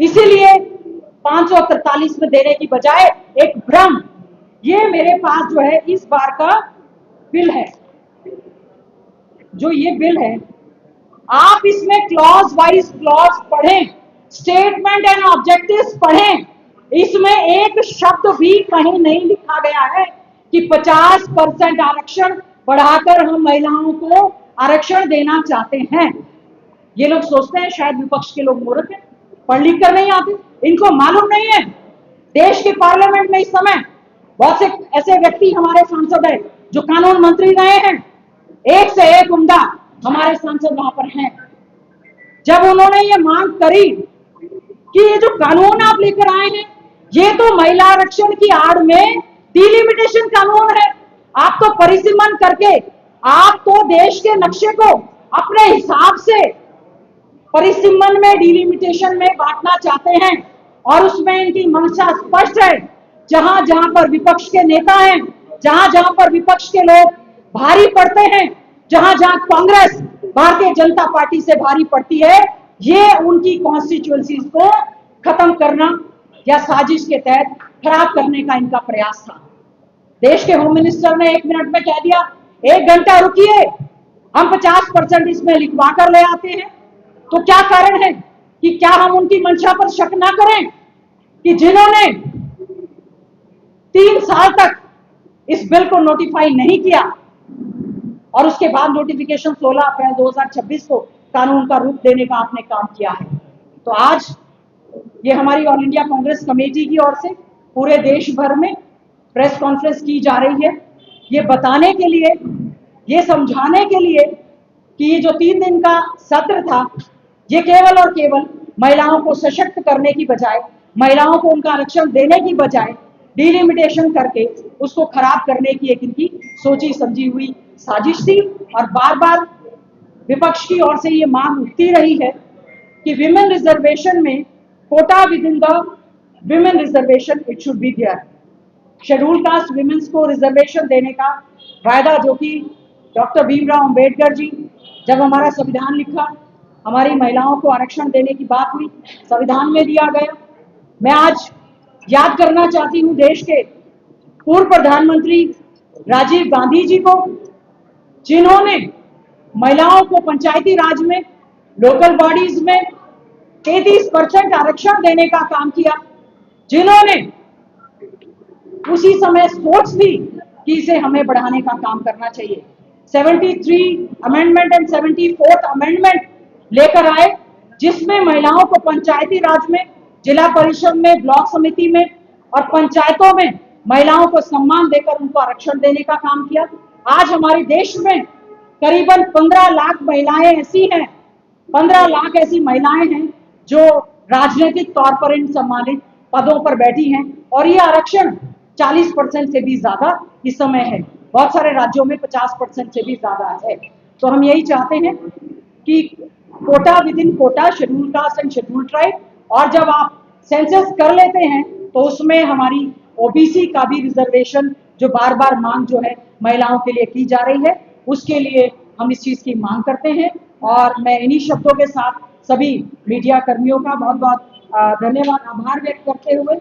इसीलिए 543 में देने की बजाय एक भ्रम, ये मेरे पास जो है इस बार का बिल है, जो ये बिल है, आप इसमें क्लॉज वाइज क्लॉज पढ़ें, स्टेटमेंट एंड ऑब्जेक्टिव्स पढ़ें। इसमें एक शब्द भी कहीं नहीं लिखा गया है कि 50% आरक्षण बढ़ाकर हम महिलाओं को आरक्षण देना चाहते हैं। ये लोग सोचते हैं शायद विपक्ष के लोग मूर्ख हैं, पढ़ लिख कर नहीं आते, इनको मालूम नहीं है। देश के पार्लियामेंट में इस समय बहुत से ऐसे व्यक्ति हमारे सांसद हैं जो कानून मंत्री रहे हैं, एक से एक उम्दा हमारे सांसद वहां पर हैं। जब उन्होंने ये मांग करी कि ये जो कानून आप लेकर आए हैं, ये तो महिला आरक्षण की आड़ में डिलिमिटेशन कानून है, आप तो परिसीमन करके आप तो देश के नक्शे को अपने हिसाब से परिसीमन में डिलिमिटेशन में बांटना चाहते हैं, और उसमें इनकी मंशा स्पष्ट है। जहां जहां पर विपक्ष के नेता हैं, जहां जहां पर विपक्ष के लोग भारी पड़ते हैं, जहां जहां कांग्रेस भारतीय जनता पार्टी से भारी पड़ती है, ये उनकी कॉन्स्टिट्यूएंसीज को खत्म करना या साजिश के तहत खराब करने का इनका प्रयास था। देश के होम मिनिस्टर ने 1 मिनट में कह दिया, 1 घंटा रुकिए, हम 50% इसमें लिखवा कर ले आते हैं। तो क्या कारण है कि क्या हम उनकी मंशा पर शक ना करें कि जिन्होंने 3 साल तक इस बिल को नोटिफाई नहीं किया और उसके बाद नोटिफिकेशन 16 अप्रैल 2026 को कानून का रूप देने का आपने काम किया है। तो आज ये हमारी ऑल इंडिया कांग्रेस कमेटी की ओर से पूरे देश भर में प्रेस कॉन्फ्रेंस की जा रही है, ये बताने के लिए, ये समझाने के लिए कि ये जो 3 दिन का सत्र था, ये केवल और केवल महिलाओं को सशक्त करने की बजाय, महिलाओं को उनका आरक्षण देने की बजाय डिलिमिटेशन करके उसको खराब करने की एक इनकी सोची समझी हुई साजिश थी। और बार बार विपक्ष की ओर से ये मांग उठती रही है कि विमेन रिजर्वेशन में quota within the women reservation it should be there. Schedule caste women's को रिजर्वेशन देने का वायदा जो कि डॉक्टर भीमराव अंबेडकर जी जब हमारा संविधान लिखा, हमारी महिलाओं को आरक्षण देने की बात हुई, संविधान में दिया गया। मैं आज याद करना चाहती हूं देश के पूर्व प्रधानमंत्री राजीव गांधी जी को, जिन्होंने महिलाओं को पंचायती राज में, लोकल बॉडीज में 33% आरक्षण देने का काम किया, जिन्होंने उसी समय सोच थी कि इसे हमें बढ़ाने का काम करना चाहिए। 73 अमेंडमेंट एंड 74th अमेंडमेंट लेकर आए, जिसमें महिलाओं को पंचायती राज में, जिला परिषद में, ब्लॉक समिति में और पंचायतों में महिलाओं को सम्मान देकर उनको आरक्षण देने का काम किया। आज हमारे देश में करीबन 15 लाख महिलाएं ऐसी हैं, 15 लाख ऐसी महिलाएं हैं जो राजनीतिक तौर पर इन सम्मानित पदों पर बैठी हैं, और ये आरक्षण 40% से भी ज्यादा इस समय है। बहुत सारे राज्यों में 50% से भी ज्यादा है। तो हम यही चाहते हैं कि quota within quota, schedule caste and schedule tribe, और जब आप सेंसस कर लेते हैं तो उसमें हमारी ओबीसी का भी रिजर्वेशन जो बार बार मांग जो है महिलाओं के लिए की जा रही है, उसके लिए हम इस चीज की मांग करते हैं। और मैं इन्हीं शब्दों के साथ सभी मीडिया कर्मियों का बहुत बहुत धन्यवाद, आभार व्यक्त करते हुए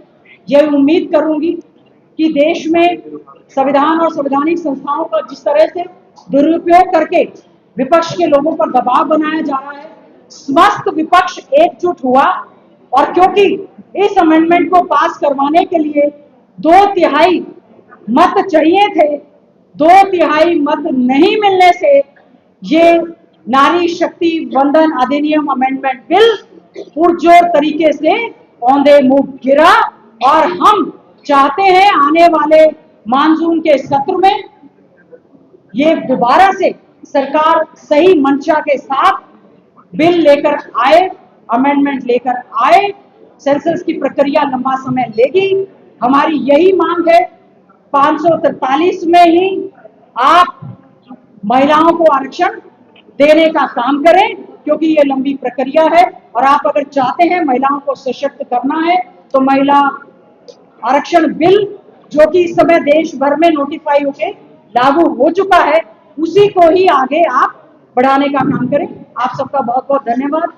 ये उम्मीद करूंगी कि देश में संविधान और संवैधानिक संस्थाओं का जिस तरह से दुरुपयोग करके विपक्ष के लोगों पर दबाव बनाया जा रहा है, समस्त विपक्ष एकजुट हुआ, और क्योंकि इस अमेंडमेंट को पास करवाने के लिए 2/3 मत चाहिए थे, 2/3 मत नहीं मिलने से ये नारी शक्ति वंदन अधिनियम अमेंडमेंट बिल पुरजोर तरीके से औंधे मुंह गिरा। और हम चाहते हैं आने वाले मानसून के सत्र में ये दोबारा से सरकार सही मंशा के साथ बिल लेकर आए, अमेंडमेंट लेकर आए। सेंसस की प्रक्रिया लंबा समय लेगी, हमारी यही मांग है। 543 में ही आप महिलाओं को आरक्षण देने का काम करें, क्योंकि ये लंबी प्रक्रिया है। और आप अगर चाहते हैं महिलाओं को सशक्त करना है तो महिला आरक्षण बिल जो कि इस समय देश भर में नोटिफाई होकर लागू हो चुका है, उसी को ही आगे आप बढ़ाने का काम करें। आप सबका बहुत बहुत धन्यवाद।